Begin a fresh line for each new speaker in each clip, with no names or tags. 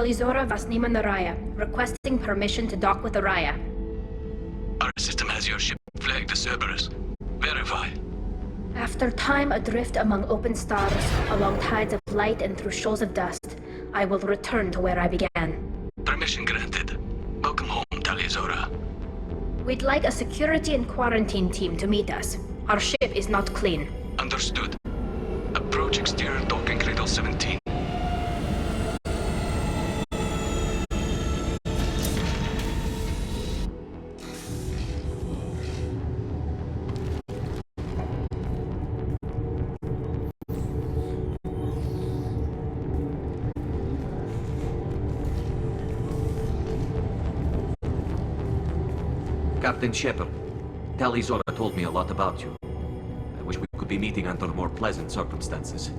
Talizora Vasnima Naraya, requesting permission to dock with Araya.
Our system has your ship flagged as Cerberus. Verify.
After time adrift among open stars, along tides of light and through shoals of dust, I will return to where I began.
Permission granted. Welcome home, Talizora.
We'd like a security and quarantine team to meet us. Our ship is not clean.
Understood. Approach exterior docking cradle 17.
Captain Shepard, Talizora told me a lot about you. I wish we could be meeting under more pleasant circumstances.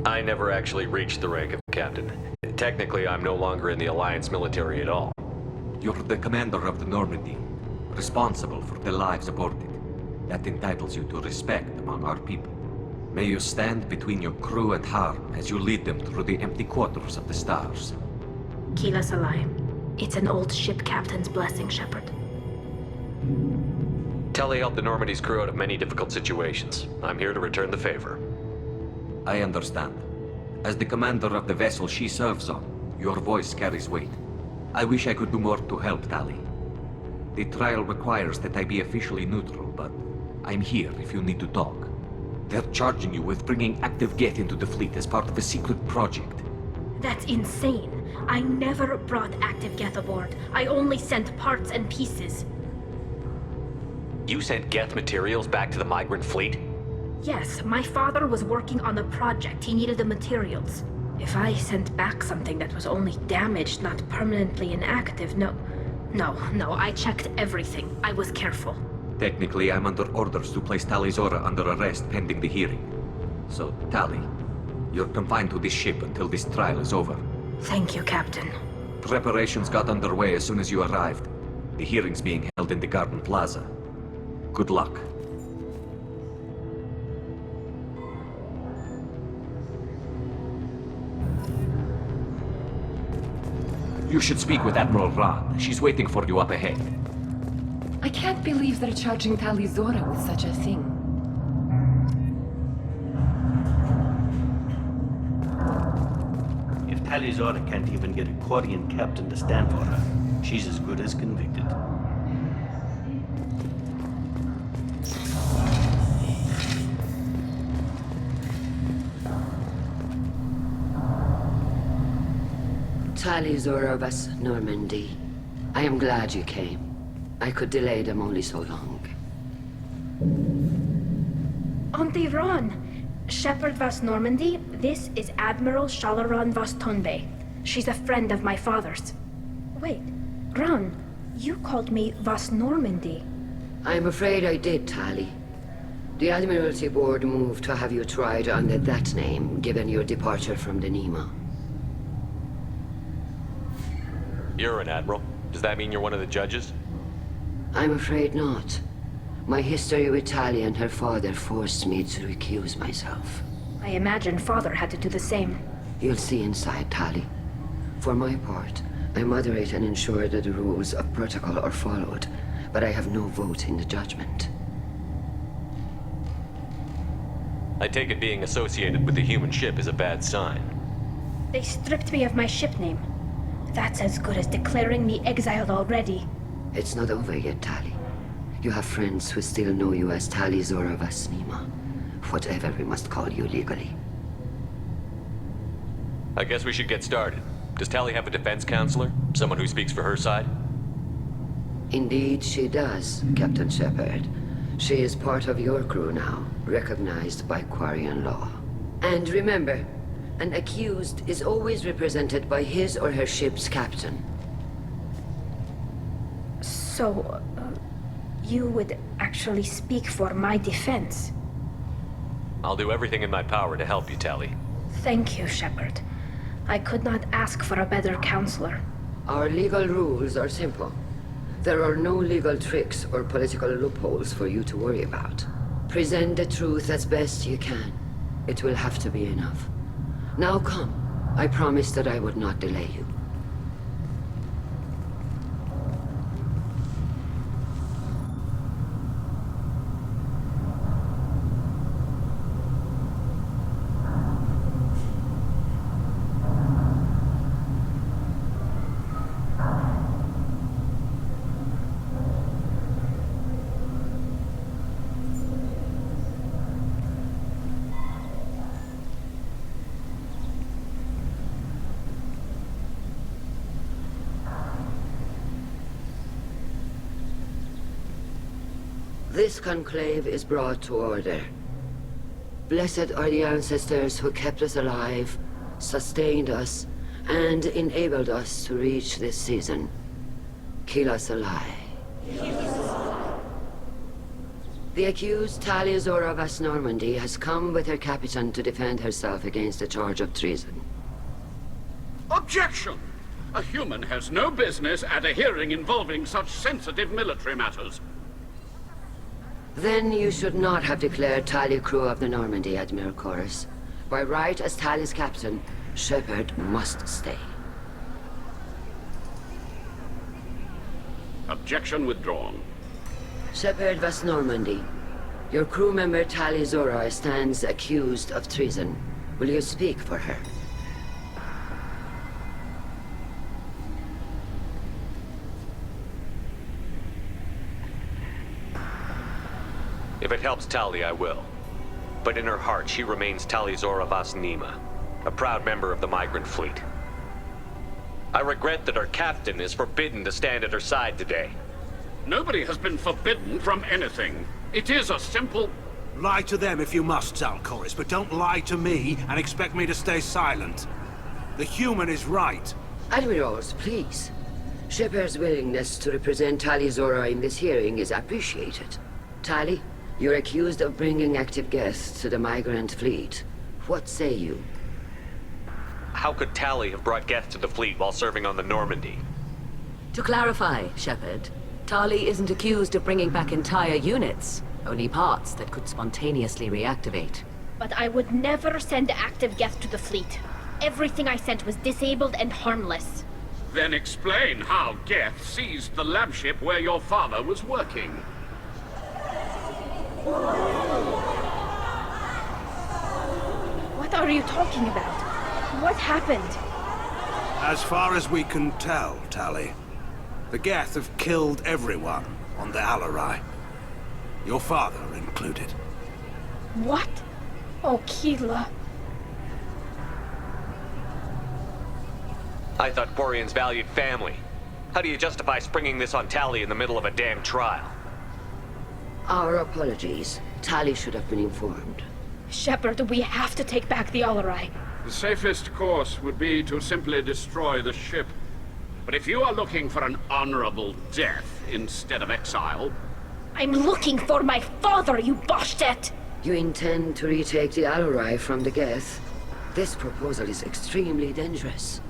I never actually reached the rank of captain. Technically, I'm no longer in the Alliance military at all.
You're the commander of the Normandy, responsible for the lives aborted. That entitles you to respect among our people. May you stand between your crew and harm as you lead them through the empty quarters of the stars.
Kila Salai. It's an old ship captain's blessing, Shepard.
Tali helped the Normandy's crew out of many difficult situations. I'm here to return the favor.
I understand. As the commander of the vessel she serves on, your voice carries weight. I wish I could do more to help Tali. The trial requires that I be officially neutral, but I'm here if you need to talk. They're charging you with bringing active Geth into the fleet as part of a secret project.
That's insane. I never brought active Geth aboard. I only sent parts and pieces.
You sent Geth materials back to the migrant fleet?
Yes, my father was working on a project. He needed the materials. If I sent back something that was only damaged, not permanently inactive, no, I checked everything. I was careful.
Technically, I'm under orders to place Talizora under arrest pending the hearing. So, Tali, you're confined to this ship until this trial is over.
Thank you, Captain.
Preparations got underway as soon as you arrived. The hearing's being held in the Garden Plaza. Good luck. You should speak with Admiral Ran. She's waiting for you up ahead.
I can't believe they're charging Talizora with such a thing.
If Talizora can't even get a Quarian captain to stand for her, she's as good as convicted.
Talizora of us, Normandy. I am glad you came. I could delay them only so long.
Auntie Ron! Shepard Vas Normandy, this is Admiral Shalaran Vas Tonbe. She's a friend of my father's. Wait, Ron, you called me Vas Normandy.
I'm afraid I did, Tali. The Admiralty Board moved to have you tried under that name, given your departure from the Nima.
You're an admiral. Does that mean you're one of the judges?
I'm afraid not. My history with Tali and her father forced me to recuse myself.
I imagine father had to do the same.
You'll see inside, Tali. For my part, I moderate and ensure that the rules of protocol are followed, but I have no vote in the judgment.
I take it being associated with the human ship is a bad sign.
They stripped me of my ship name. That's as good as declaring me exiled already.
It's not over yet, Tali. You have friends who still know you as Talizora Vasnima. Whatever we must call you legally.
I guess we should get started. Does Tali have a defense counselor? Someone who speaks for her side?
Indeed she does, Captain Shepard. She is part of your crew now, recognized by Quarian law. And remember, an accused is always represented by his or her ship's captain.
So, you would actually speak for my defense?
I'll do everything in my power to help you, Tali.
Thank you, Shepard. I could not ask for a better counselor.
Our legal rules are simple. There are no legal tricks or political loopholes for you to worry about. Present the truth as best you can. It will have to be enough. Now come. I promised that I would not delay you. This conclave is brought to order. Blessed are the ancestors who kept us alive, sustained us, and enabled us to reach this season. Keep us alive. The accused Tali Zora Vas Normandy has come with her captain to defend herself against a charge of treason.
Objection! A human has no business at a hearing involving such sensitive military matters.
Then you should not have declared Tali crew of the Normandy, Admiral Chorus. By right as Tali's captain, Shepard must stay.
Objection withdrawn.
Shepard Vas Normandy, your crew member Tali Zora stands accused of treason. Will you speak for her?
If it helps Tali, I will. But in her heart, she remains Tali Zora Vas Nima, a proud member of the migrant fleet. I regret that her captain is forbidden to stand at her side today.
Nobody has been forbidden from anything. It is a simple...
Lie to them if you must, Zalcoris, but don't lie to me and expect me to stay silent. The human is right.
Admirals, please. Shepard's willingness to represent Tali Zora in this hearing is appreciated. Tali, you're accused of bringing active guests to the migrant fleet. What say you?
How could Tali have brought Geth to the fleet while serving on the Normandy?
To clarify, Shepard, Tali isn't accused of bringing back entire units, only parts that could spontaneously reactivate.
But I would never send active Geth to the fleet. Everything I sent was disabled and harmless.
Then explain how Geth seized the lab ship where your father was working.
What are you talking about? What happened?
As far as we can tell, Tali, the Geth have killed everyone on the Alarai. Your father included.
What? Oh, Keela.
I thought Quarians valued family. How do you justify springing this on Tali in the middle of a damn trial?
Our apologies. Tali should have been informed.
Shepard, we have to take back the Alarai.
The safest course would be to simply destroy the ship. But if you are looking for an honorable death instead of exile...
I'm looking for my father, you bastet!
You intend to retake the Alarai from the Geth? This proposal is extremely dangerous.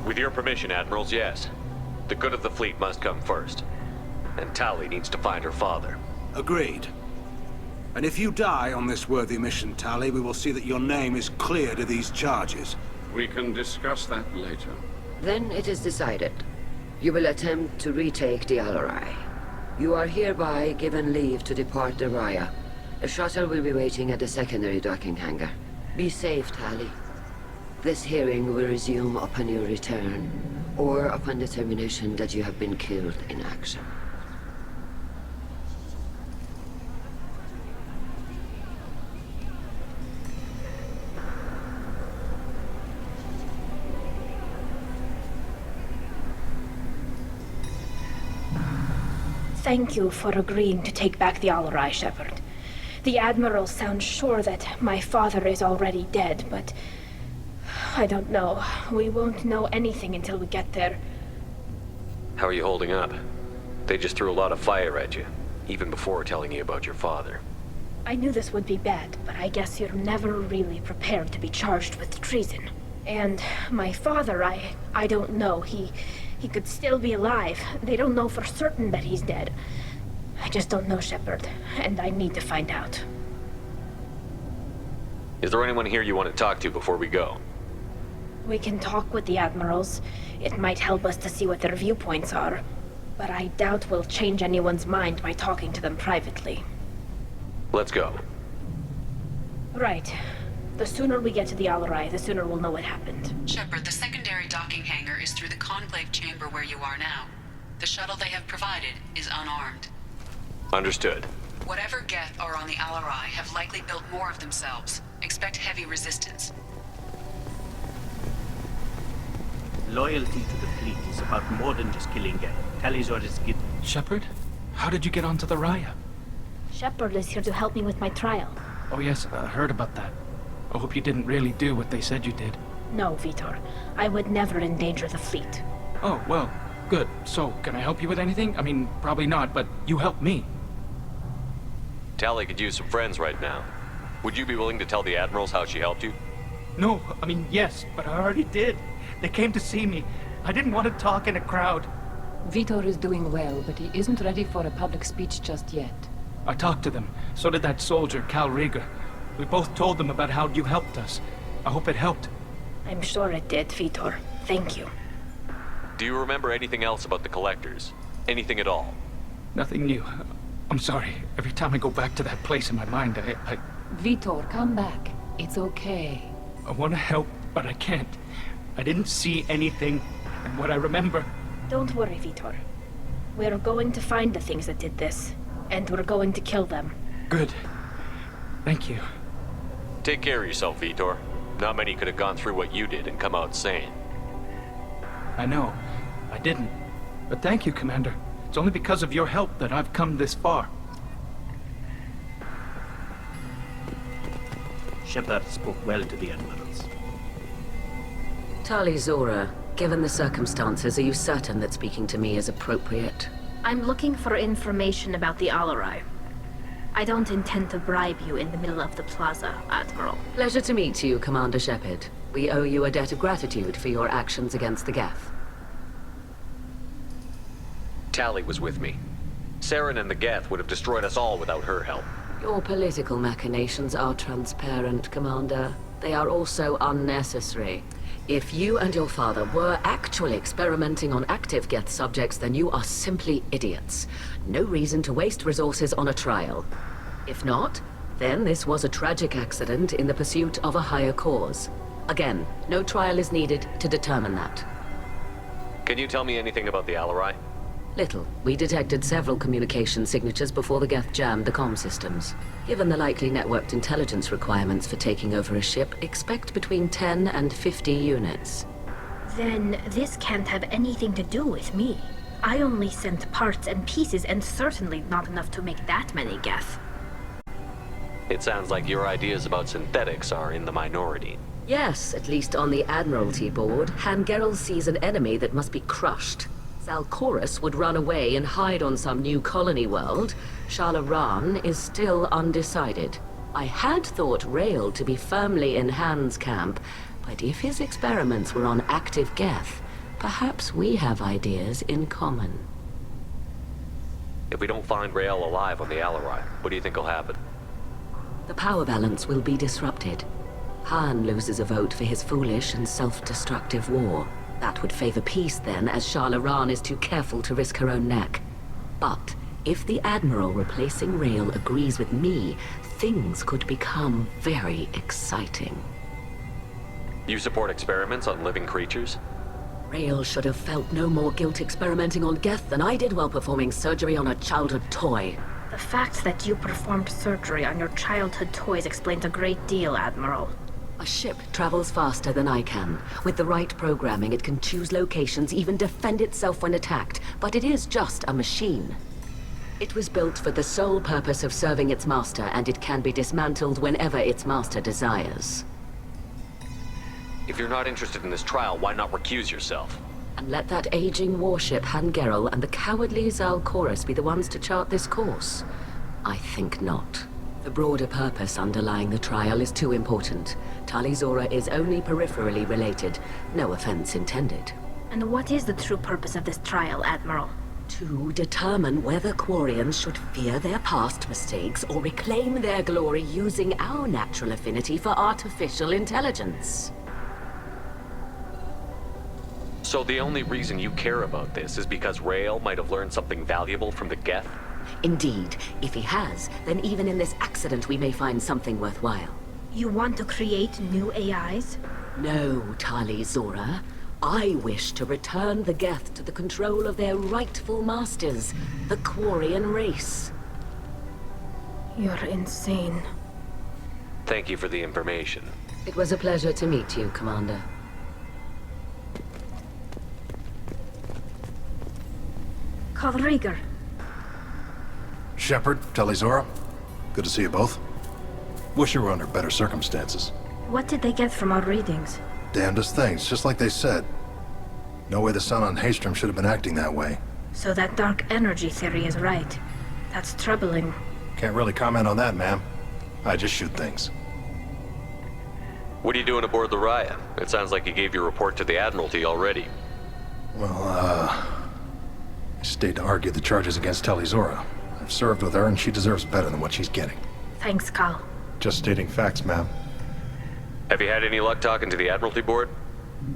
With your permission, Admirals, yes. The good of the fleet must come first. And Tali needs to find her father.
Agreed. And if you die on this worthy mission, Tali, we will see that your name is cleared of these charges.
We can discuss that later.
Then it is decided. You will attempt to retake the Alarai. You are hereby given leave to depart the Raya. A shuttle will be waiting at the secondary docking hangar. Be safe, Tali. This hearing will resume upon your return, or upon determination that you have been killed in action.
Thank you for agreeing to take back the Alarai, Shepard. The Admiral sounds sure that my father is already dead, but... I don't know. We won't know anything until we get there.
How are you holding up? They just threw a lot of fire at you, even before telling you about your father.
I knew this would be bad, but I guess you're never really prepared to be charged with treason. And my father, I don't know. He could still be alive. They don't know for certain that he's dead. I just don't know, Shepard, and I need to find out.
Is there anyone here you want to talk to before we go?
We can talk with the admirals. It might help us to see what their viewpoints are. But I doubt we'll change anyone's mind by talking to them privately.
Let's go.
Right. The sooner we get to the Alarai, the sooner we'll know what happened.
Shepard, the secondary docking hangar is through the conclave chamber where you are now. The shuttle they have provided is unarmed.
Understood.
Whatever Geth are on the Alarai have likely built more of themselves. Expect heavy resistance.
Loyalty to the fleet is about more than just killing Geth. Tali's orders get...
Shepard? How did you get onto the Raya?
Shepard is here to help me with my trial.
Oh yes, I heard about that. I hope you didn't really do what they said you did.
No, Vitor. I would never endanger the fleet.
Oh, well, good. So, can I help you with anything? I mean, probably not, but you helped me.
Tali could use some friends right now. Would you be willing to tell the admirals how she helped you?
No, I mean, yes, but I already did. They came to see me. I didn't want to talk in a crowd.
Vitor is doing well, but he isn't ready for a public speech just yet.
I talked to them. So did that soldier, Cal Rieger. We both told them about how you helped us. I hope it helped.
I'm sure it did, Vitor. Thank you.
Do you remember anything else about the Collectors? Anything at all?
Nothing new. I'm sorry. Every time I go back to that place in my mind, I
Vitor, come back. It's okay.
want to help, but I can't. I didn't see anything, and what I remember...
Don't worry, Vitor. We're going to find the things that did this, and we're going to kill them.
Good. Thank you.
Take care of yourself, Vitor. Not many could have gone through what you did and come out sane.
I know. I didn't. But thank you, Commander. It's only because of your help that I've come this far.
Shepard spoke well to the admirals.
Tali Zora, given the circumstances, are you certain that speaking to me is appropriate?
I'm looking for information about the Alarai. I don't intend to bribe you in the middle of the plaza, Admiral.
Pleasure to meet you, Commander Shepard. We owe you a debt of gratitude for your actions against the Geth.
Tali was with me. Saren and the Geth would have destroyed us all without her help.
Your political machinations are transparent, Commander. They are also unnecessary. If you and your father were actually experimenting on active Geth subjects, then you are simply idiots. No reason to waste resources on a trial. If not, then this was a tragic accident in the pursuit of a higher cause. Again, no trial is needed to determine that.
Can you tell me anything about the Alarai?
Little. We detected several communication signatures before the Geth jammed the comm systems. Given the likely networked intelligence requirements for taking over a ship, expect between 10 and 50 units.
Then this can't have anything to do with me. I only sent parts and pieces, and certainly not enough to make that many Geth.
It sounds like your ideas about synthetics are in the minority.
Yes, at least on the Admiralty board, Hangerel sees an enemy that must be crushed. Zalcorus would run away and hide on some new colony world. Shalaran is still undecided. I had thought Rael to be firmly in Han's camp, but if his experiments were on active Geth, perhaps we have ideas in common.
If we don't find Rael alive on the Alarai, what do you think will happen?
The power balance will be disrupted. Han loses a vote for his foolish and self-destructive war. That would favor peace then, as Shalaran is too careful to risk her own neck. But if the Admiral replacing Rael agrees with me, things could become very exciting.
You support experiments on living creatures?
Rael should have felt no more guilt experimenting on Geth than I did while performing surgery on a childhood toy.
The fact that you performed surgery on your childhood toys explains a great deal, Admiral.
A ship travels faster than I can. With the right programming, it can choose locations, even defend itself when attacked. But it is just a machine. It was built for the sole purpose of serving its master, and it can be dismantled whenever its master desires.
If you're not interested in this trial, why not recuse yourself?
And let that aging warship Hangerel and the cowardly Zalcorus be the ones to chart this course? I think not. The broader purpose underlying the trial is too important. Tali Zora is only peripherally related. No offense intended.
And what is the true purpose of this trial, Admiral?
To determine whether Quarians should fear their past mistakes or reclaim their glory using our natural affinity for artificial intelligence.
So the only reason you care about this is because Rael might have learned something valuable from the Geth?
Indeed, if he has, then even in this accident we may find something worthwhile.
You want to create new AIs?
No, Tali Zora. I wish to return the Geth to the control of their rightful masters, the Quarian race.
You're insane.
Thank you for the information.
It was a pleasure to meet you, Commander.
Call Rieger.
Shepard, Tali Zora. Good to see you both. Wish you were under better circumstances.
What did they get from our readings?
Damnedest things, just like they said. No way the sun on Haystrom should have been acting that way.
So that dark energy theory is right. That's troubling.
Can't really comment on that, ma'am. I just shoot things.
What are you doing aboard the Raya? It sounds like you gave your report to the Admiralty already.
Well, I stayed to argue the charges against Tali Zora. I've served with her, and she deserves better than what she's getting.
Thanks, Cal.
Just stating facts, ma'am.
Have you had any luck talking to the Admiralty Board?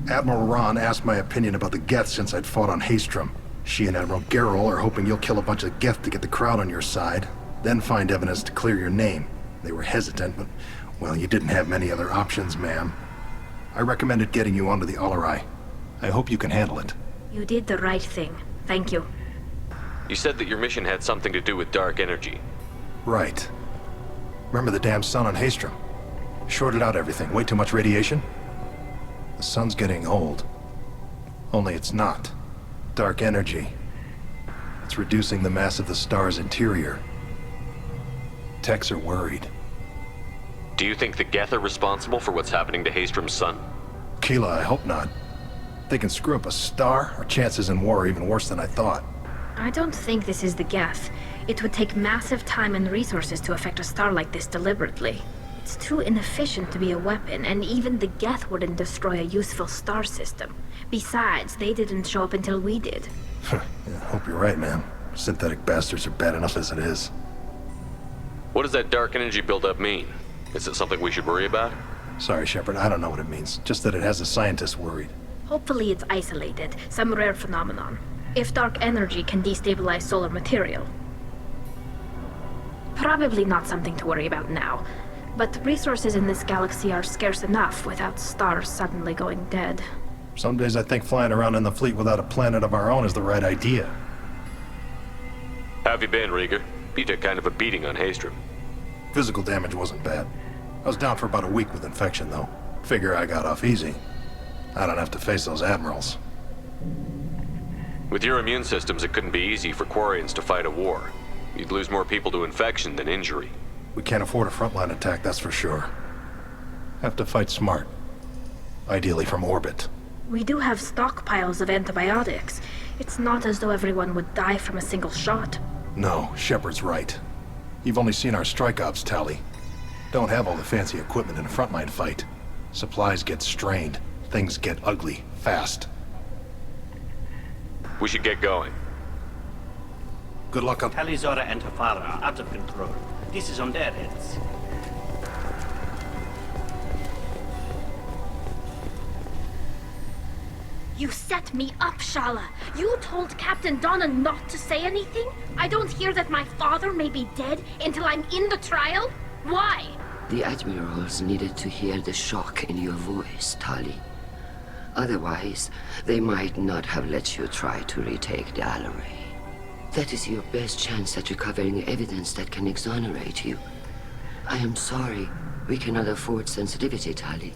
Admiral Ron asked my opinion about the Geth since I'd fought on Haystrom. She and Admiral Gerrel are hoping you'll kill a bunch of Geth to get the crowd on your side, then find evidence to clear your name. They were hesitant, but, well, you didn't have many other options, ma'am. I recommended getting you onto the Alarai. I hope you can handle it.
You did the right thing. Thank you.
You said that your mission had something to do with dark energy.
Right. Remember the damn sun on Haystrom? Shorted out everything. Way too much radiation? The sun's getting old. Only it's not. Dark energy. It's reducing the mass of the star's interior. Techs are worried.
Do you think the Geth are responsible for what's happening to Haystrom's sun?
Keela, I hope not. If they can screw up a star, our chances in war are even worse than I thought.
I don't think this is the Geth. It would take massive time and resources to affect a star like this deliberately. It's too inefficient to be a weapon, and even the Geth wouldn't destroy a useful star system. Besides, they didn't show up until we did.
Yeah, I hope you're right, man. Synthetic bastards are bad enough as it is.
What does that dark energy buildup mean? Is it something we should worry about?
Sorry, Shepard, I don't know what it means. Just that it has the scientists worried.
Hopefully it's isolated, some rare phenomenon. If dark energy can destabilize solar material. Probably not something to worry about now. But resources in this galaxy are scarce enough without stars suddenly going dead.
Some days I think flying around in the fleet without a planet of our own is the right idea.
How have you been, Rieger? You took kind of a beating on Haystrom.
Physical damage wasn't bad. I was down for about a week with infection, though. Figure I got off easy. I don't have to face those admirals.
With your immune systems, it couldn't be easy for Quarians to fight a war. You'd lose more people to infection than injury.
We can't afford a frontline attack, that's for sure. Have to fight smart. Ideally from orbit.
We do have stockpiles of antibiotics. It's not as though everyone would die from a single shot.
No, Shepard's right. You've only seen our strike ops, Tali. Don't have all the fancy equipment in a frontline fight. Supplies get strained. Things get ugly, fast.
We should get going.
Good luck on...
Tali Zora and her father are out of control. This is on their heads.
You set me up, Shala. You told Captain Donna not to say anything? I don't hear that my father may be dead until I'm in the trial? Why?
The admirals needed to hear the shock in your voice, Tali. Otherwise, they might not have let you try to retake the Alarai. That is your best chance at recovering evidence that can exonerate you. I am sorry. We cannot afford sensitivity, Tali.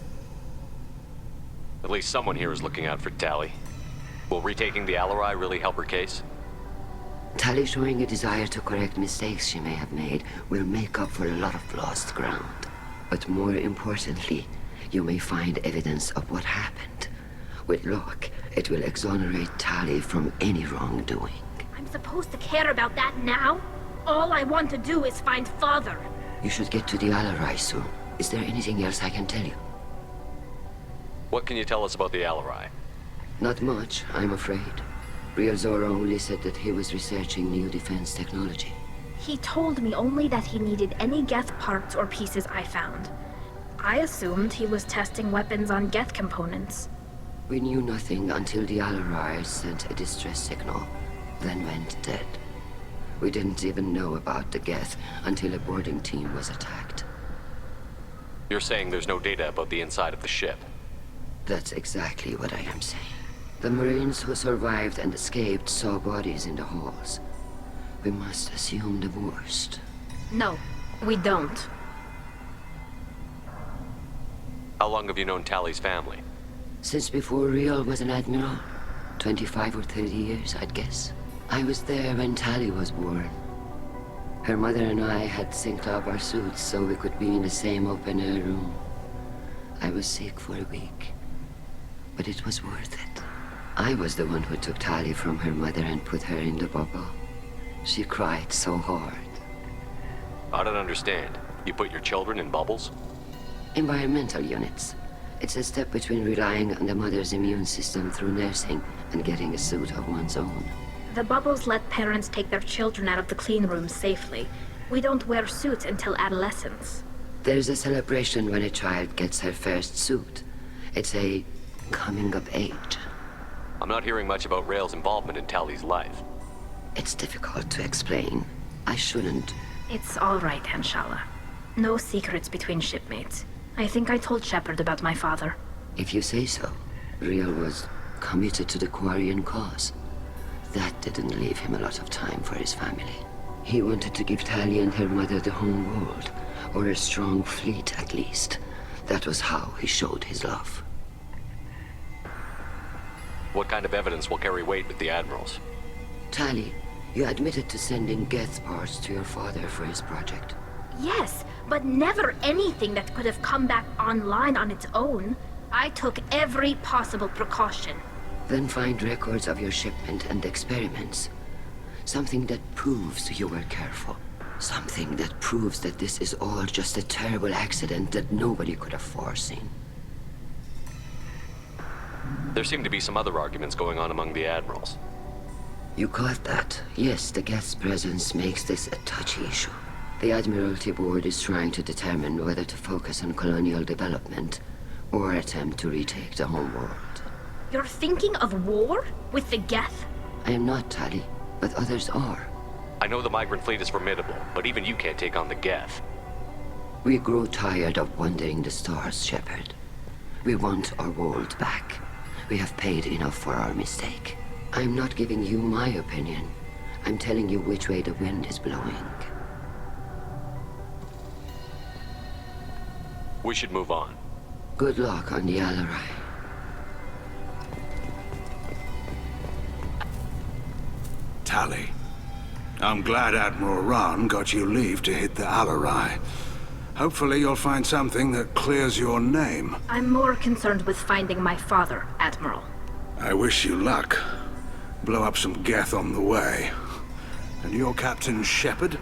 At least someone here is looking out for Tali. Will retaking the Alarai really help her case?
Tali showing a desire to correct mistakes she may have made will make up for a lot of lost ground. But more importantly, you may find evidence of what happened. With luck, it will exonerate Tali from any wrongdoing.
I'm supposed to care about that now? All I want to do is find Father.
You should get to the Alarai soon. Is there anything else I can tell you?
What can you tell us about the Alarai?
Not much, I'm afraid. Real Zora only said that he was researching new defense technology.
He told me only that he needed any Geth parts or pieces I found. I assumed he was testing weapons on Geth components.
We knew nothing until the Alarai sent a distress signal, then went dead. We didn't even know about the Geth until a boarding team was attacked.
You're saying there's no data about the inside of the ship?
That's exactly what I am saying. The Marines who survived and escaped saw bodies in the halls. We must assume the worst.
No, we don't.
How long have you known Tali's family?
Since before Real was an admiral. 25 or 30 years, I'd guess. I was there when Tali was born. Her mother and I had synced up our suits so we could be in the same open-air room. I was sick for a week, but it was worth it. I was the one who took Tali from her mother and put her in the bubble. She cried so hard.
I don't understand. You put your children in bubbles?
Environmental units. It's a step between relying on the mother's immune system through nursing and getting a suit of one's own.
The bubbles let parents take their children out of the clean rooms safely. We don't wear suits until adolescence.
There's a celebration when a child gets her first suit. It's a coming of age.
I'm not hearing much about Rail's involvement in Tali's life.
It's difficult to explain. I shouldn't.
It's all right, Anshala. No secrets between shipmates. I think I told Shepard about my father.
If you say so. Real was committed to the Quarian cause. That didn't leave him a lot of time for his family. He wanted to give Tali and her mother the home world, or a strong fleet at least. That was how he showed his love.
What kind of evidence will carry weight with the admirals?
Tali, you admitted to sending Geth parts to your father for his project.
Yes, but never anything that could have come back online on its own. I took every possible precaution.
Then find records of your shipment and experiments. Something that proves you were careful. Something that proves that this is all just a terrible accident that nobody could have foreseen.
There seem to be some other arguments going on among the admirals.
You caught that? Yes, the Geth's presence makes this a touchy issue. The Admiralty Board is trying to determine whether to focus on colonial development or attempt to retake the home world.
You're thinking of war? With the Geth?
I am not, Tali, but others are.
I know the migrant fleet is formidable, but even you can't take on the Geth.
We grow tired of wandering the stars, Shepard. We want our world back. We have paid enough for our mistake. I'm not giving you my opinion. I'm telling you which way the wind is blowing.
We should move on.
Good luck on the Alarai.
Tali, I'm glad Admiral Rahn got you leave to hit the Alarai. Hopefully you'll find something that clears your name.
I'm more concerned with finding my father, Admiral.
I wish you luck. Blow up some Geth on the way. And your Captain Shepard,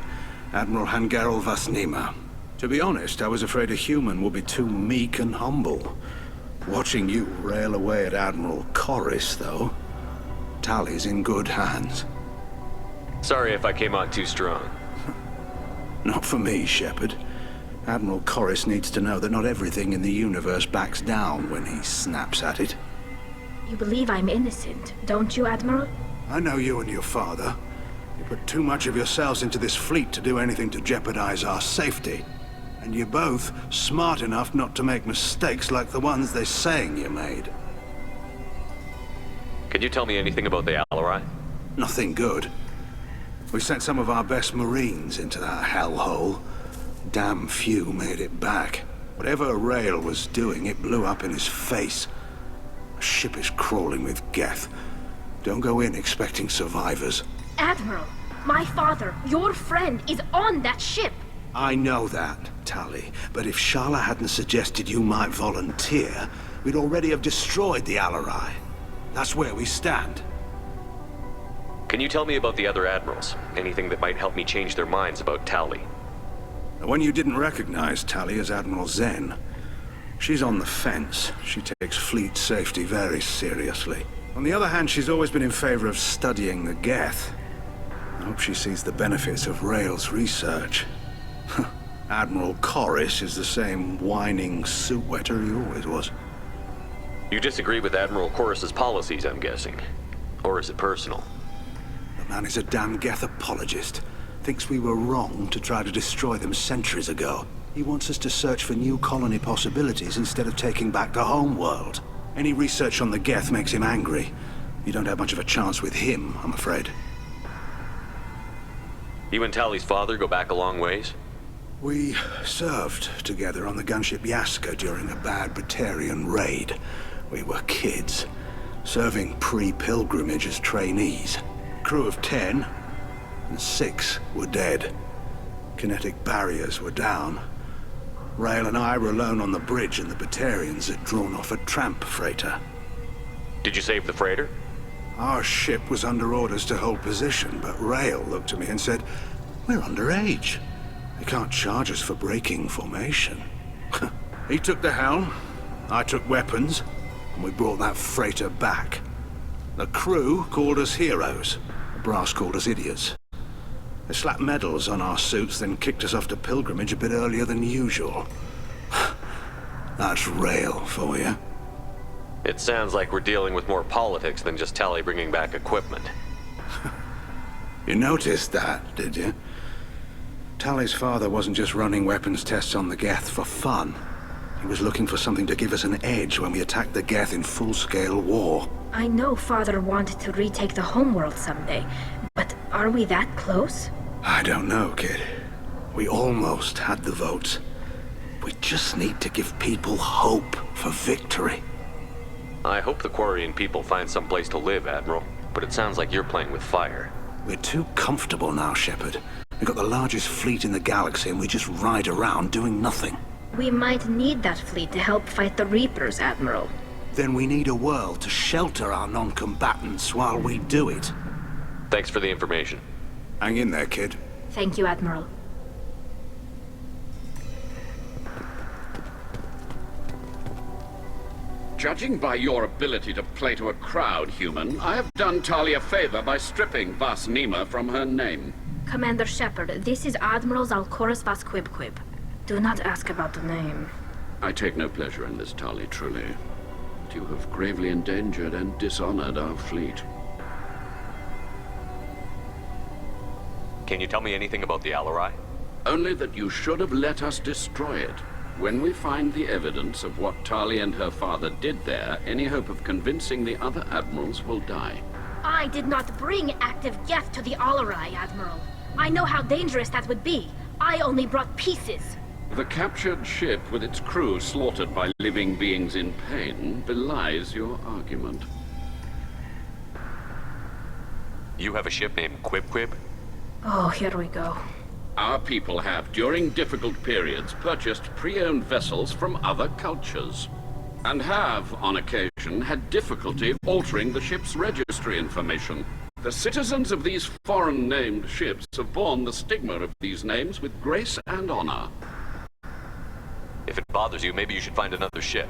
Admiral Hangarel Vasnima. To be honest, I was afraid a human would be too meek and humble. Watching you rail away at Admiral Corris, though, Tali's in good hands.
Sorry if I came on too strong.
Not for me, Shepard. Admiral Corris needs to know that not everything in the universe backs down when he snaps at it.
You believe I'm innocent, don't you, Admiral?
I know you and your father. You put too much of yourselves into this fleet to do anything to jeopardize our safety. And you're both smart enough not to make mistakes like the ones they're saying you made.
Can you tell me anything about the Alarai?
Nothing good. We sent some of our best Marines into that hellhole. Damn few made it back. Whatever Rail was doing, it blew up in his face. A ship is crawling with Geth. Don't go in expecting survivors.
Admiral, my father, your friend, is on that ship.
I know that, Tali, but if Shala hadn't suggested you might volunteer, we'd already have destroyed the Alarai. That's where we stand.
Can you tell me about the other admirals? Anything that might help me change their minds about Tali?
The one you didn't recognize, Tali, is Admiral Zen. She's on the fence. She takes fleet safety very seriously. On the other hand, she's always been in favor of studying the Geth. I hope she sees the benefits of Rael's research. Admiral Corris is the same whining suit wetter he always was.
You disagree with Admiral Corris's policies, I'm guessing. Or is it personal?
The man is a damn Geth apologist. Thinks we were wrong to try to destroy them centuries ago. He wants us to search for new colony possibilities instead of taking back the home world. Any research on the Geth makes him angry. You don't have much of a chance with him, I'm afraid.
You and Tali's father go back a long ways?
We served together on the gunship Yaska during a bad Batarian raid. We were kids, serving pre-pilgrimage as trainees. Crew of 10, and 6 were dead. Kinetic barriers were down. Rael and I were alone on the bridge, and the Batarians had drawn off a tramp freighter.
Did you save the freighter?
Our ship was under orders to hold position, but Rael looked at me and said, "We're underage. They can't charge us for breaking formation." He took the helm, I took weapons, and we brought that freighter back. The crew called us heroes. The brass called us idiots. They slapped medals on our suits, then kicked us off to pilgrimage a bit earlier than usual. That's Rael for you.
It sounds like we're dealing with more politics than just Tali bringing back equipment.
You noticed that, did you? Tali's father wasn't just running weapons tests on the Geth for fun. He was looking for something to give us an edge when we attacked the Geth in full-scale war.
I know Father wanted to retake the homeworld someday, but are we that close?
I don't know, kid. We almost had the votes. We just need to give people hope for victory.
I hope the Quarian people find some place to live, Admiral, but it sounds like you're playing with fire.
We're too comfortable now, Shepard. We've got the largest fleet in the galaxy and we just ride around doing nothing.
We might need that fleet to help fight the Reapers, Admiral.
Then we need a world to shelter our non-combatants while we do it.
Thanks for the information.
Hang in there, kid.
Thank you, Admiral.
Judging by your ability to play to a crowd, human, I have done Tali a favor by stripping Vas Nima from her name.
Commander Shepard, this is Admiral Zalkoris Vas Quib. Do not ask about the name.
I take no pleasure in this, Tali, truly. But you have gravely endangered and dishonored our fleet.
Can you tell me anything about the Alarai?
Only that you should have let us destroy it. When we find the evidence of what Tali and her father did there, any hope of convincing the other admirals will die.
I did not bring active Geth to the Alarai, Admiral. I know how dangerous that would be. I only brought pieces.
The captured ship with its crew slaughtered by living beings in pain belies your argument.
You have a ship named Quib?
Oh, here we go.
Our people have, during difficult periods, purchased pre-owned vessels from other cultures, and have, on occasion, had difficulty altering the ship's registry information. The citizens of these foreign-named ships have borne the stigma of these names with grace and honor.
If it bothers you, maybe you should find another ship.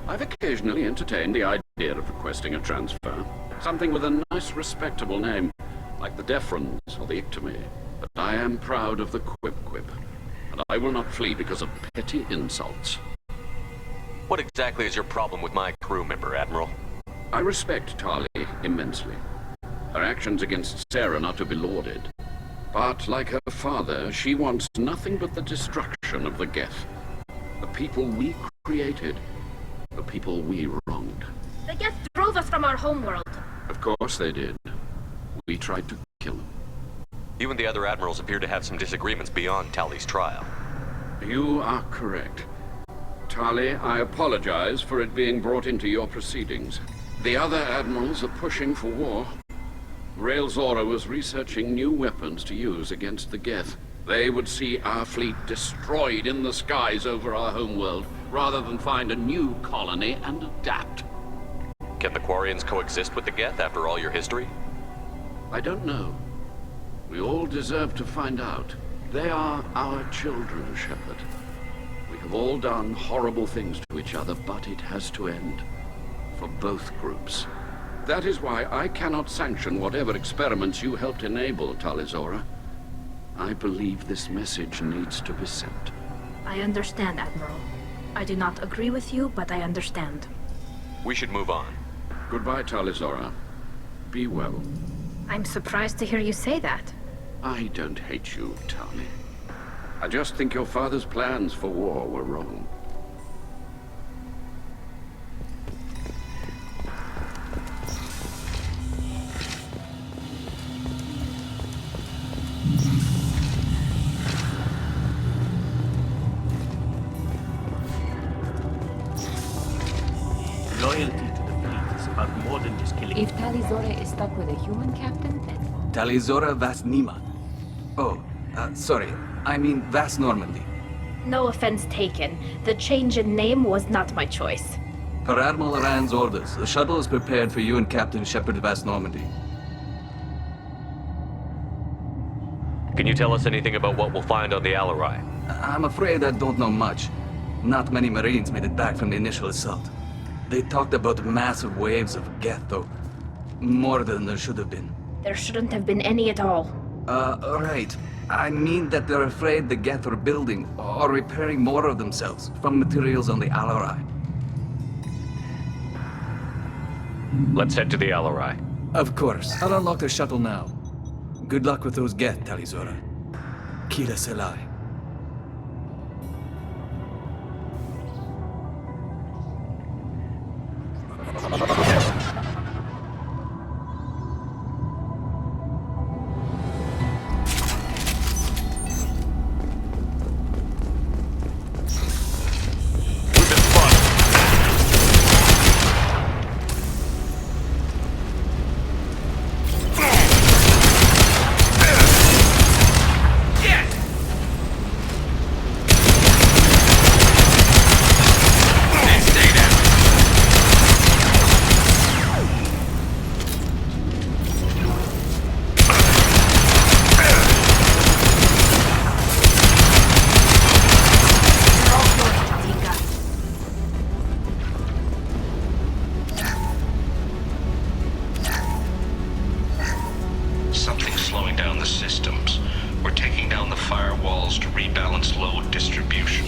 I've occasionally entertained the idea of requesting a transfer. Something with a nice, respectable name, like the Defrons or the Ictomy. But I am proud of the Quib, and I will not flee because of petty insults.
What exactly is your problem with my crew member, Admiral?
I respect Tali immensely. Her actions against Sarah are to be lauded. But, like her father, she wants nothing but the destruction of the Geth. The people we created. The people we wronged.
The Geth drove us from our homeworld.
Of course they did. We tried to kill them.
You and the other admirals appear to have some disagreements beyond Tali's trial.
You are correct. Tali, I apologize for it being brought into your proceedings. The other admirals are pushing for war. Rael Zora was researching new weapons to use against the Geth. They would see our fleet destroyed in the skies over our homeworld, rather than find a new colony and adapt.
Can the Quarians coexist with the Geth after all your history?
I don't know. We all deserve to find out. They are our children, Shepard. We have all done horrible things to each other, but it has to end. For both groups. That is why I cannot sanction whatever experiments you helped enable, Tali Zora. I believe this message needs to be sent.
I understand, Admiral. I do not agree with you, but I understand.
We should move on.
Goodbye, Tali Zora. Be well.
I'm surprised to hear you say that.
I don't hate you, Tali. I just think your father's plans for war were wrong.
Loyalty to the fleet is about more than just killing.
If Tali Zora is stuck with a human captain, then...
Tali Zora Vas Nima. Oh, sorry. I mean Vas Normandy.
No offense taken. The change in name was not my choice.
Per Admiral Rand's orders, the shuttle is prepared for you and Captain Shepard Vas Normandy.
Can you tell us anything about what we'll find on the Alarai?
I'm afraid I don't know much. Not many Marines made it back from the initial assault. They talked about massive waves of Geth, though. More than there should have been.
There shouldn't have been any at all.
Right. I mean that they're afraid the Geth are building or repairing more of themselves from materials on the Alarai.
Let's head to the Alarai.
Of course. I'll unlock the shuttle now. Good luck with those Geth, Tali Zora. Kila Selai.
Something's slowing down the systems. We're taking down the firewalls to rebalance load distribution.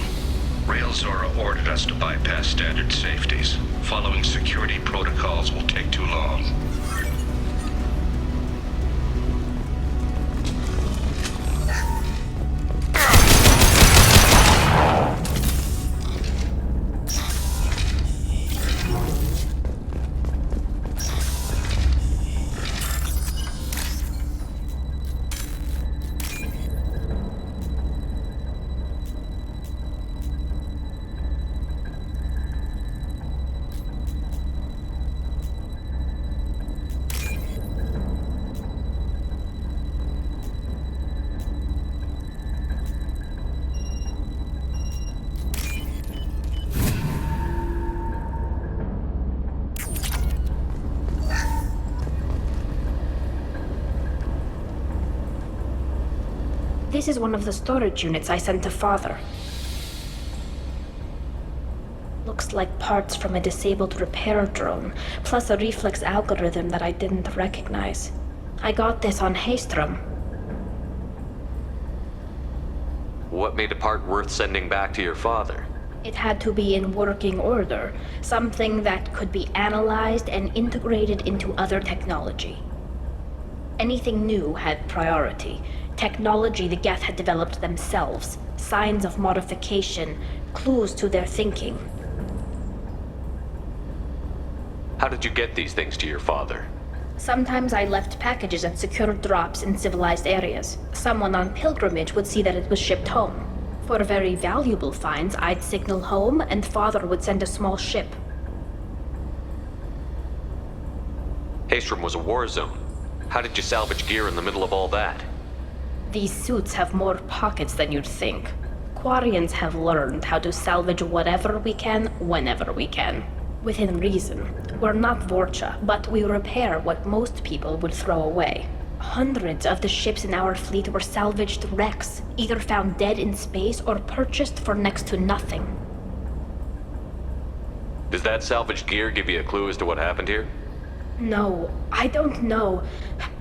Rail Zora ordered us to bypass standard safeties. Following security protocols will take too long.
This is one of the storage units I sent to Father. Looks like parts from a disabled repair drone, plus a reflex algorithm that I didn't recognize. I got this on Haystrom.
What made a part worth sending back to your father?
It had to be in working order, something that could be analyzed and integrated into other technology. Anything new had priority. Technology the Geth had developed themselves, signs of modification, clues to their thinking.
How did you get these things to your father?
Sometimes I left packages at secure drops in civilized areas. Someone on pilgrimage would see that it was shipped home. For very valuable finds, I'd signal home, and Father would send a small ship.
Haystrom was a war zone. How did you salvage gear in the middle of all that?
These suits have more pockets than you'd think. Quarians have learned how to salvage whatever we can, whenever we can. Within reason. We're not Vorcha, but we repair what most people would throw away. Hundreds of the ships in our fleet were salvaged wrecks, either found dead in space or purchased for next to nothing.
Does that salvaged gear give you a clue as to what happened here?
No, I don't know.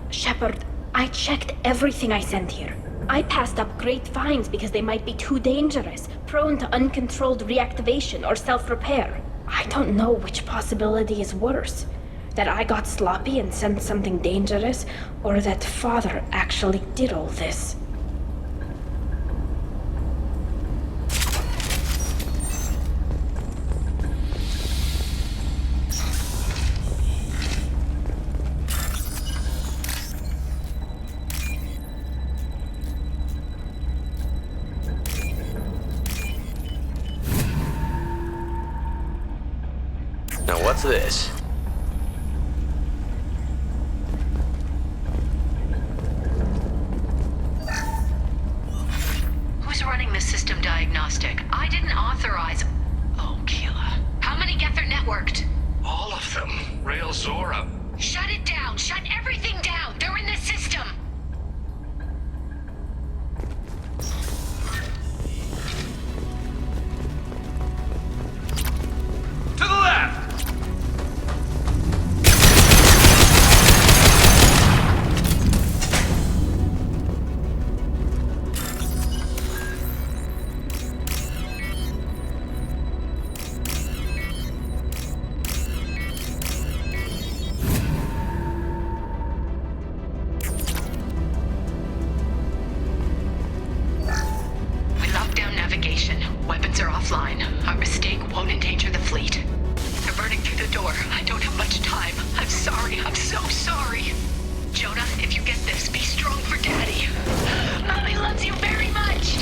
Shepard, I checked everything I sent here. I passed up great finds because they might be too dangerous, prone to uncontrolled reactivation or self-repair. I don't know which possibility is worse. That I got sloppy and sent something dangerous, or that Father actually did all this.
Now what's this?
Who's running the system diagnostic? I didn't authorize... Oh, Keela. How many Geth are networked?
All of them. Rail Zora.
Shut it down! Shut everything down! They're in the system!
To the left!
We locked down navigation. Weapons are offline. Our mistake won't endanger the fleet. They're burning through the door. I don't have much time. I'm sorry. I'm so sorry. Jonah, if you get this, be strong for Daddy. Mommy loves you very much!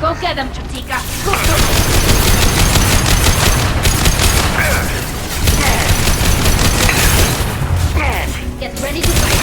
Go get them, Chatika! Get ready to fight!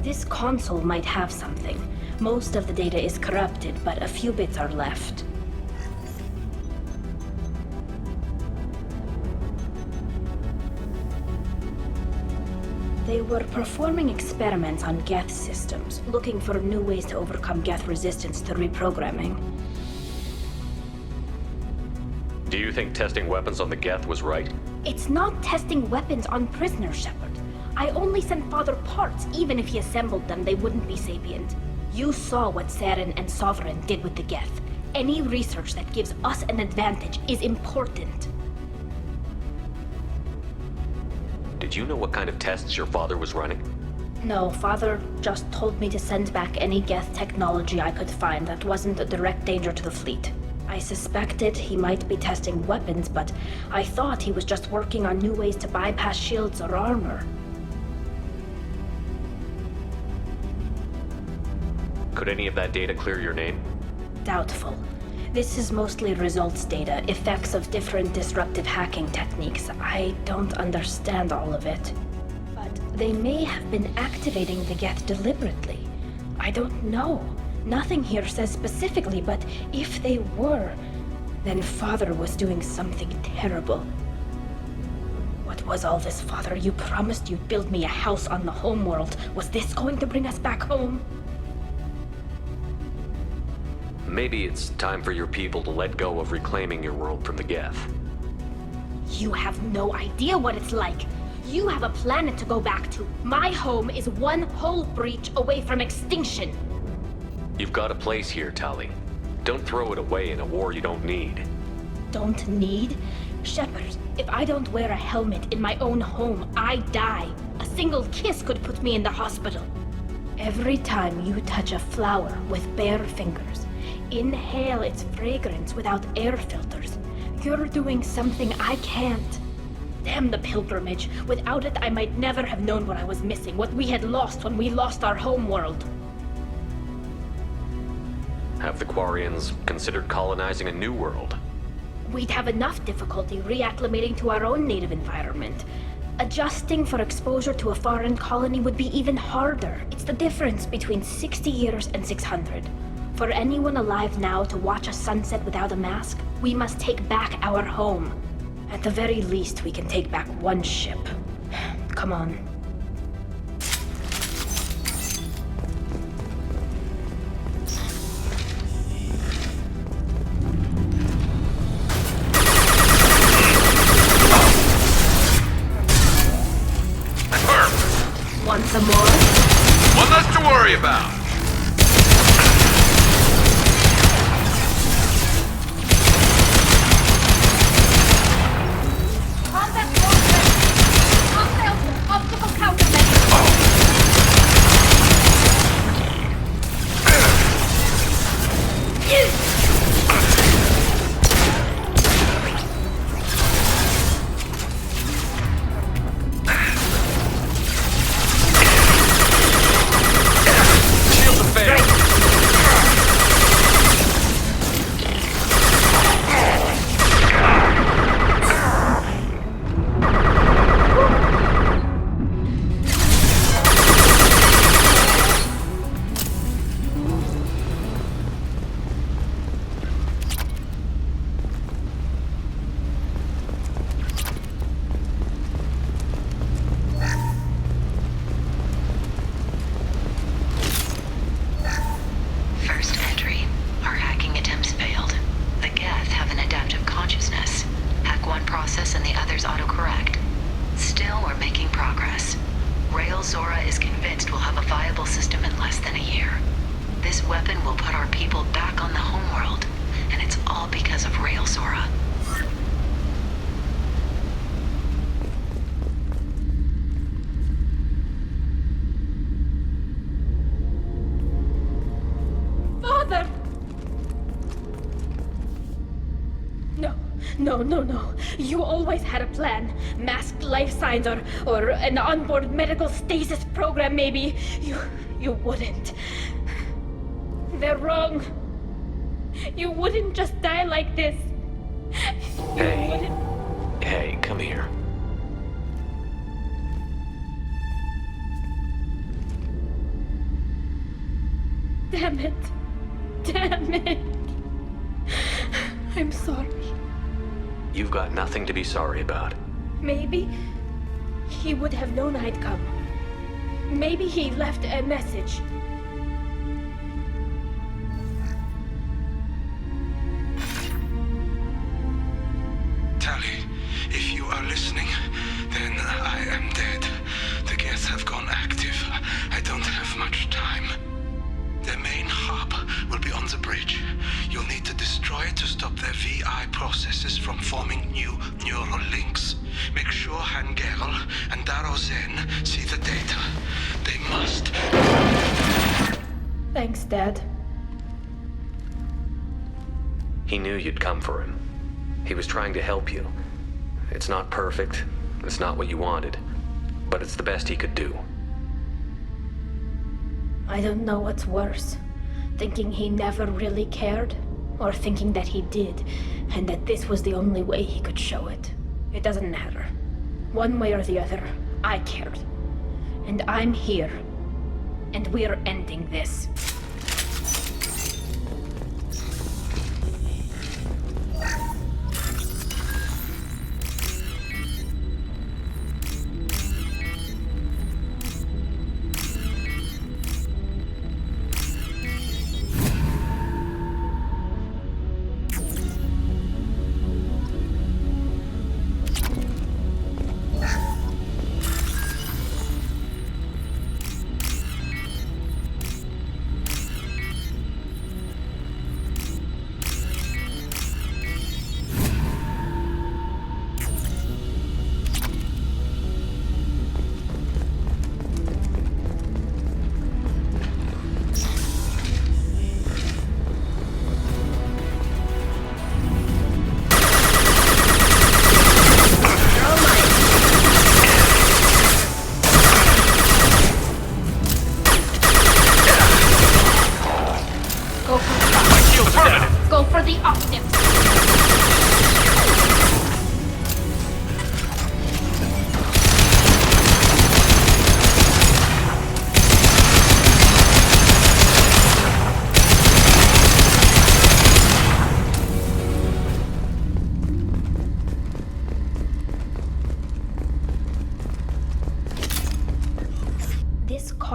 This console might have something. Most of the data is corrupted, but a few bits are left. They were performing experiments on Geth systems, looking for new ways to overcome Geth resistance to reprogramming.
Do you think testing weapons on the Geth was right?
It's not testing weapons on prisoners, Shepard. I only sent Father parts. Even if he assembled them, they wouldn't be sapient. You saw what Saren and Sovereign did with the Geth. Any research that gives us an advantage is important.
Did you know what kind of tests your father was running?
No, Father just told me to send back any Geth technology I could find that wasn't a direct danger to the fleet. I suspected he might be testing weapons, but I thought he was just working on new ways to bypass shields or armor.
Could any of that data clear your name?
Doubtful. This is mostly results data, effects of different disruptive hacking techniques. I don't understand all of it. But they may have been activating the Geth deliberately. I don't know. Nothing here says specifically, but if they were, then Father was doing something terrible. What was all this, Father? You promised you'd build me a house on the homeworld. Was this going to bring us back home?
Maybe it's time for your people to let go of reclaiming your world from the Geth.
You have no idea what it's like. You have a planet to go back to. My home is one hull breach away from extinction.
You've got a place here, Tali. Don't throw it away in a war you don't need.
Don't need? Shepard, if I don't wear a helmet in my own home, I die. A single kiss could put me in the hospital. Every time you touch a flower with bare fingers, inhale its fragrance without air filters, you're doing something I can't. Damn the pilgrimage. Without it, I might never have known what I was missing, what we had lost when we lost our homeworld.
Have the Quarians considered colonizing a new world?
We'd have enough difficulty reacclimating to our own native environment. Adjusting for exposure to a foreign colony would be even harder. It's the difference between 60 years and 600. For anyone alive now to watch a sunset without a mask, we must take back our home. At the very least, we can take back one ship. Come on. Want some more?
One less to worry about.
No. You always had a plan. Masked life signs or an onboard medical stasis program, maybe. You wouldn't. They're wrong. You wouldn't just die like this.
Hey, come here.
Damn it. I'm sorry.
You've got nothing to be sorry about.
Maybe he would have known I'd come. Maybe he left a message.
Tali, if you are listening, then I am dead. The Geth have gone active. I don't have much time. Their main hub will be on the bridge. You'll need to destroy it to stop their VI processes from forming new neural links. Make sure Hangerel and Daro Zen see the data. They must.
Thanks, Dad.
He knew you'd come for him. He was trying to help you. It's not perfect. It's not what you wanted. But it's the best he could do.
I don't know what's worse. Thinking he never really cared, or thinking that he did, and that this was the only way he could show it. It doesn't matter. One way or the other, I cared. And I'm here. And we're ending this.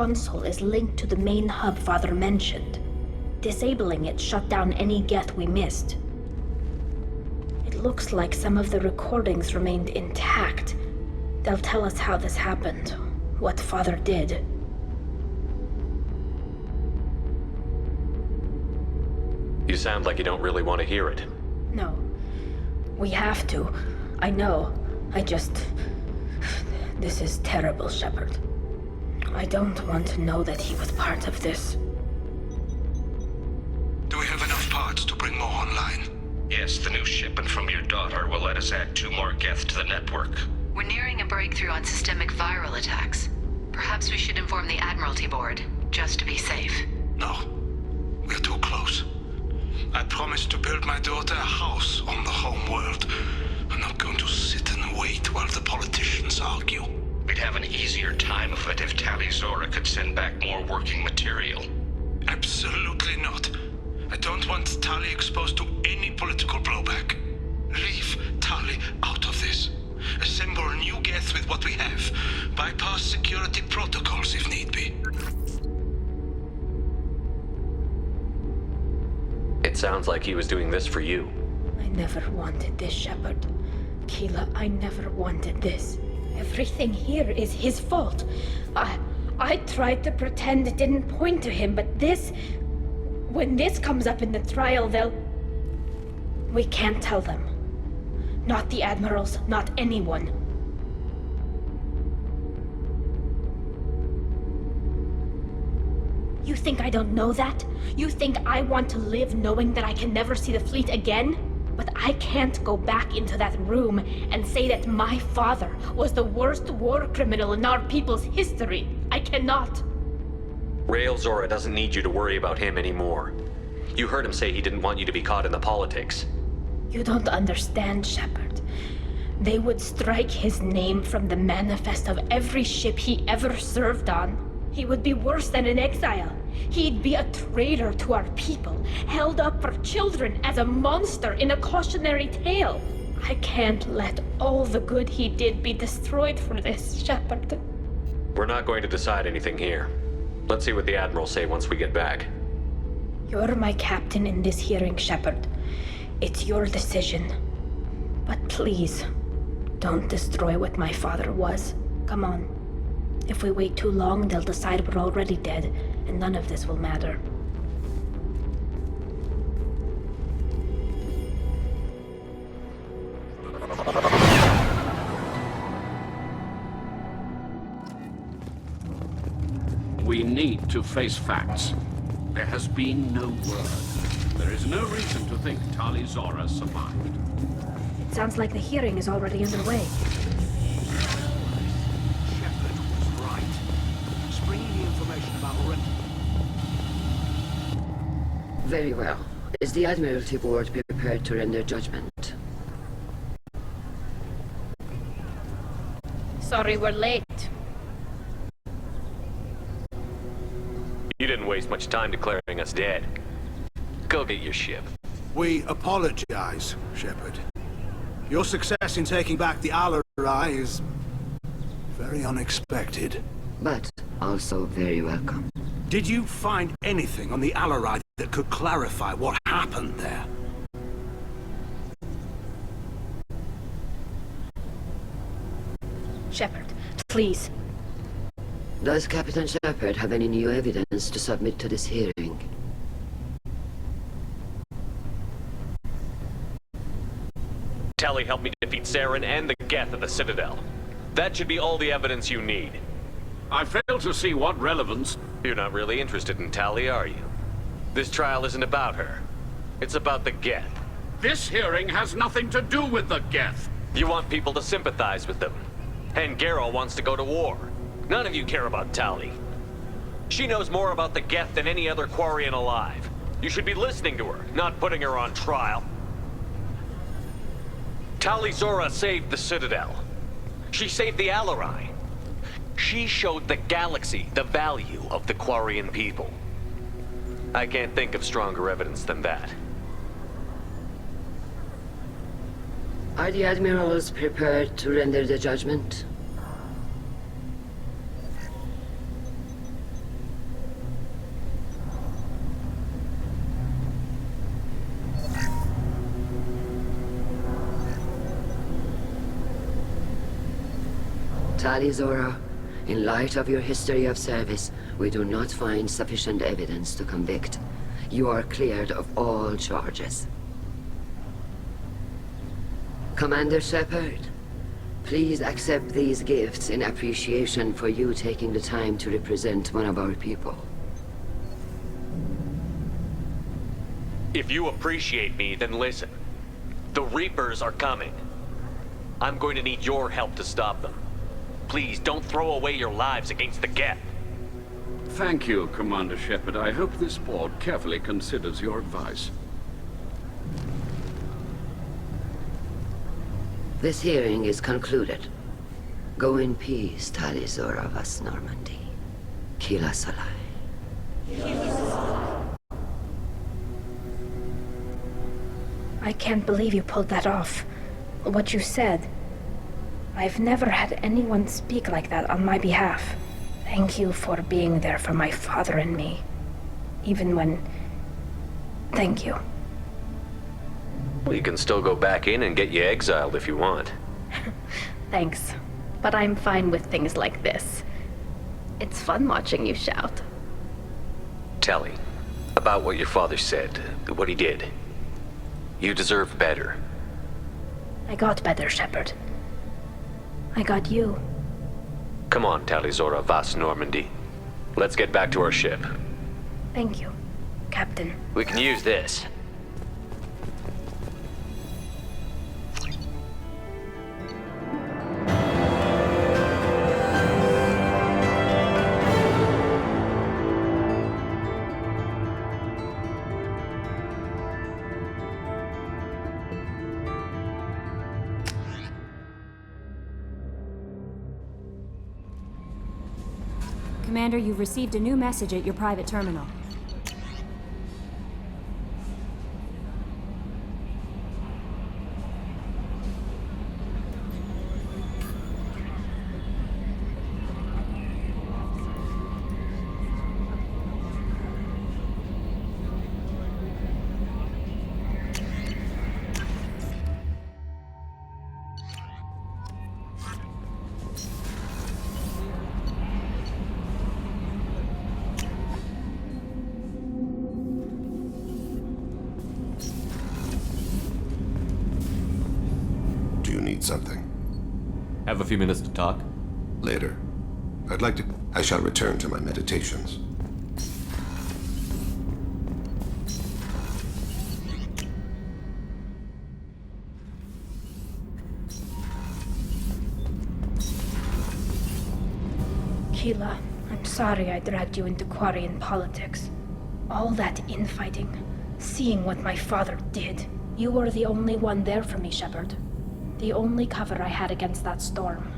console is linked to the main hub Father mentioned. Disabling it shut down any Geth we missed. It looks like some of the recordings remained intact. They'll tell us how this happened, what Father did.
You sound like you don't really want to hear it.
No. We have to. I know. This is terrible, Shepard. I don't want to know that he was part of this.
Do we have enough parts to bring more online?
Yes, the new shipment from your daughter will let us add 2 more Geth to the network.
We're nearing a breakthrough on systemic viral attacks. Perhaps we should inform the Admiralty Board, just to be safe.
No. We're too close. I promised to build my daughter a house on the home world. I'm not going to sit and wait while the politicians argue.
We'd have an easier time of it if Tali Zora could send back more working material.
Absolutely not. I don't want Tali exposed to any political blowback. Leave Tali out of this. Assemble new Geth with what we have. Bypass security protocols if need be.
It sounds like he was doing this for you.
I never wanted this, Shepard. Keela, I never wanted this. Everything here is his fault. I tried to pretend it didn't point to him, but this... When this comes up in the trial, we can't tell them. Not the Admirals, not anyone. You think I don't know that? You think I want to live knowing that I can never see the fleet again? But I can't go back into that room and say that my father was the worst war criminal in our people's history. I cannot.
Rail Zora doesn't need you to worry about him anymore. You heard him say he didn't want you to be caught in the politics.
You don't understand, Shepard. They would strike his name from the manifest of every ship he ever served on. He would be worse than an exile. He'd be a traitor to our people, held up for children as a monster in a cautionary tale. I can't let all the good he did be destroyed for this, Shepard.
We're not going to decide anything here. Let's see what the Admirals say once we get back.
You're my captain in this hearing, Shepard. It's your decision. But please, don't destroy what my father was. Come on. If we wait too long, they'll decide we're already dead, and none of this will matter.
We need to face facts. There has been no word. There is no reason to think Tali Zora survived.
It sounds like the hearing is already underway.
Shepard was right. Just bringing the information about
Very well. Is the Admiralty Board prepared to render judgment?
Sorry we're late.
You didn't waste much time declaring us dead. Go get your ship.
We apologize, Shepard. Your success in taking back the Alarai is very unexpected.
But also very welcome.
Did you find anything on the Alarai that could clarify what happened there?
Shepard, please.
Does Captain Shepard have any new evidence to submit to this hearing?
Tali helped me defeat Saren and the Geth at the Citadel. That should be all the evidence you need.
I fail to see what relevance...
You're not really interested in Tali, are you? This trial isn't about her. It's about the Geth.
This hearing has nothing to do with the Geth.
You want people to sympathize with them. And Garrel wants to go to war. None of you care about Tali. She knows more about the Geth than any other Quarian alive. You should be listening to her, not putting her on trial. Tali Zora saved the Citadel. She saved the Alarai. She showed the galaxy the value of the Quarian people. I can't think of stronger evidence than that.
Are the Admirals prepared to render the judgment? Tali Zora, in light of your history of service, we do not find sufficient evidence to convict. You are cleared of all charges. Commander Shepard, please accept these gifts in appreciation for you taking the time to represent one of our people.
If you appreciate me, then listen. The Reapers are coming. I'm going to need your help to stop them. Please, don't throw away your lives against the Geth.
Thank you, Commander Shepard. I hope this board carefully considers your advice.
This hearing is concluded. Go in peace, Tali Zora Vas Normandy. Kila Salai.
I can't believe you pulled that off. What you said. I've never had anyone speak like that on my behalf. Thank you for being there for my father and me. Even when... Thank you.
We can still go back in and get you exiled if you want.
Thanks. But I'm fine with things like this. It's fun watching you shout.
Tali, about what your father said, what he did. You deserve better.
I got better, Shepard. I got you.
Come on, Tali Zora Vas Normandy. Let's get back to our ship.
Thank you, Captain.
We can use this.
Commander, you've received a new message at your private terminal.
Something.
Have a few minutes to talk?
Later. I shall return to my meditations.
Keela, I'm sorry I dragged you into Quarian politics. All that infighting, seeing what my father did. You were the only one there for me, Shepard. The only cover I had against that storm.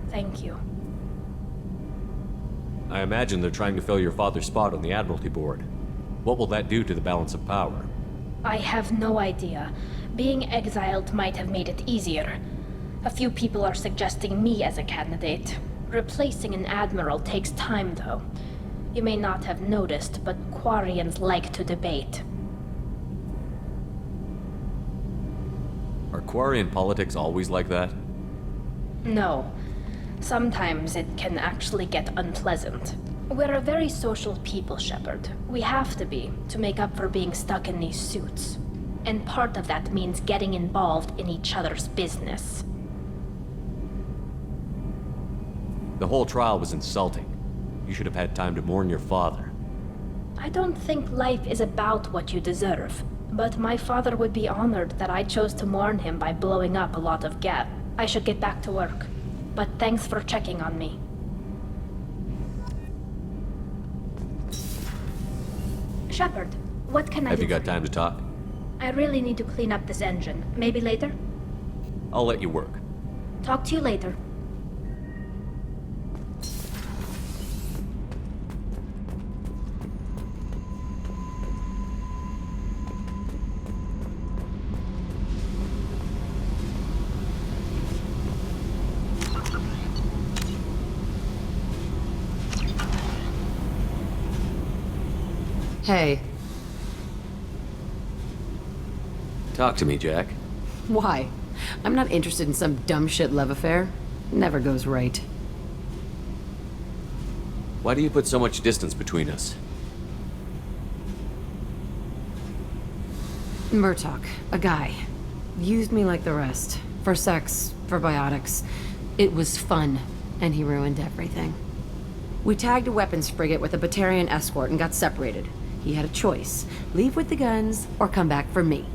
Thank you.
I imagine they're trying to fill your father's spot on the Admiralty Board. What will that do to the balance of power?
I have no idea. Being exiled might have made it easier. A few people are suggesting me as a candidate. Replacing an admiral takes time, though. You may not have noticed, but Quarians like to debate.
Are Quarian politics always like that?
No. Sometimes it can actually get unpleasant. We're a very social people, Shepard. We have to be, to make up for being stuck in these suits. And part of that means getting involved in each other's business.
The whole trial was insulting. You should have had time to mourn your father.
I don't think life is about what you deserve. But my father would be honored that I chose to mourn him by blowing up a lot of Geth. I should get back to work. But thanks for checking on me. Shepard, what can I do?
Have you got time to talk?
I really need to clean up this engine. Maybe later?
I'll let you work.
Talk to you later.
Hey.
Talk to me, Jack.
Why? I'm not interested in some dumb shit love affair.
Never goes right.
Why do you put so much distance between us?
Murtaugh, a guy. Used me like the rest. For sex, for biotics. It was fun, and he ruined everything. We tagged a weapons frigate with a Batarian escort and got separated. He had a choice. Leave with the guns, or come back for me.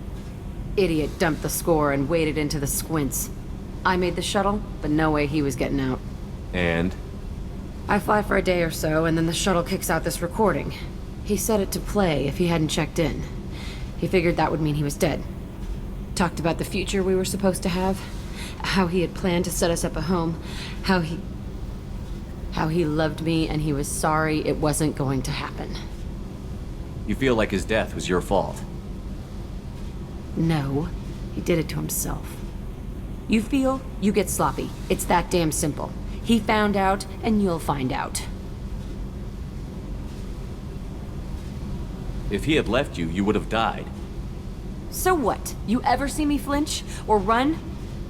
Idiot dumped the score and waded into the squints. I made the shuttle, but no way he was getting out.
And?
I fly for a day or so, and then the shuttle kicks out this recording. He set it to play if he hadn't checked in. He figured that would mean he was dead. Talked about the future we were supposed to have. How he had planned to set us up a home. How he loved me and he was sorry it wasn't going to happen.
You feel like his death was your fault?
No, he did it to himself. You feel, you get sloppy. It's that damn simple. He found out, and you'll find out.
If he had left you, you would have died.
So what? You ever see me flinch? Or run?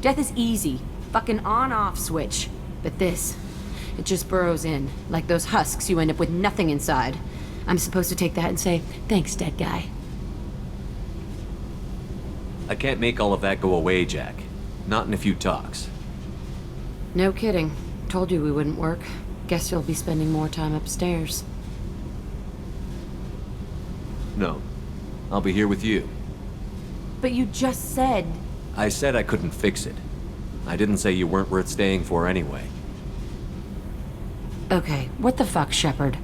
Death is easy. Fucking on-off switch. But this, it just burrows in. Like those husks, you end up with nothing inside. I'm supposed to take that and say, thanks, dead guy.
I can't make all of that go away, Jack. Not in a few talks.
No kidding. Told you we wouldn't work. Guess you'll be spending more time upstairs.
No. I'll be here with you.
But you just said...
I said I couldn't fix it. I didn't say you weren't worth staying for anyway.
Okay, what the fuck, Shepard?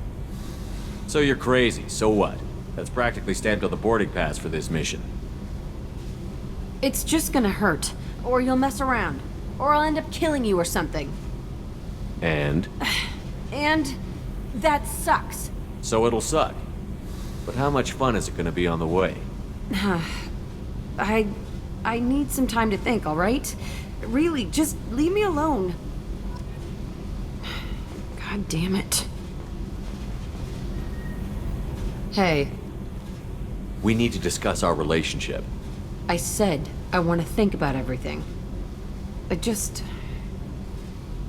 So you're crazy, so what? That's practically stamped on the boarding pass for this mission.
It's just gonna hurt. Or you'll mess around. Or I'll end up killing you or something.
And?
And... that sucks.
So it'll suck. But how much fun is it gonna be on the way?
I need some time to think, alright? Really, just leave me alone. God damn it. Hey.
We need to discuss our relationship.
I said I want to think about everything. I just...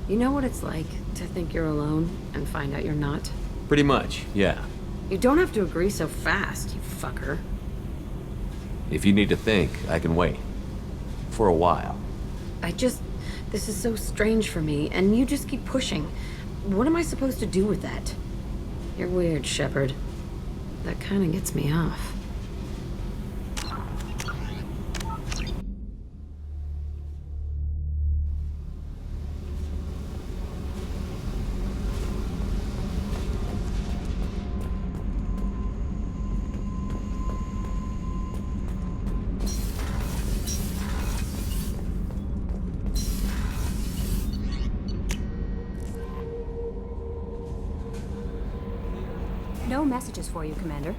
You know what it's like to think you're alone and find out you're not?
Pretty much, yeah.
You don't have to agree so fast, you fucker.
If you need to think, I can wait. For a while.
This is so strange for me, and you just keep pushing. What am I supposed to do with that? You're weird, Shepard. That kind of gets me off.
No messages for you, Commander.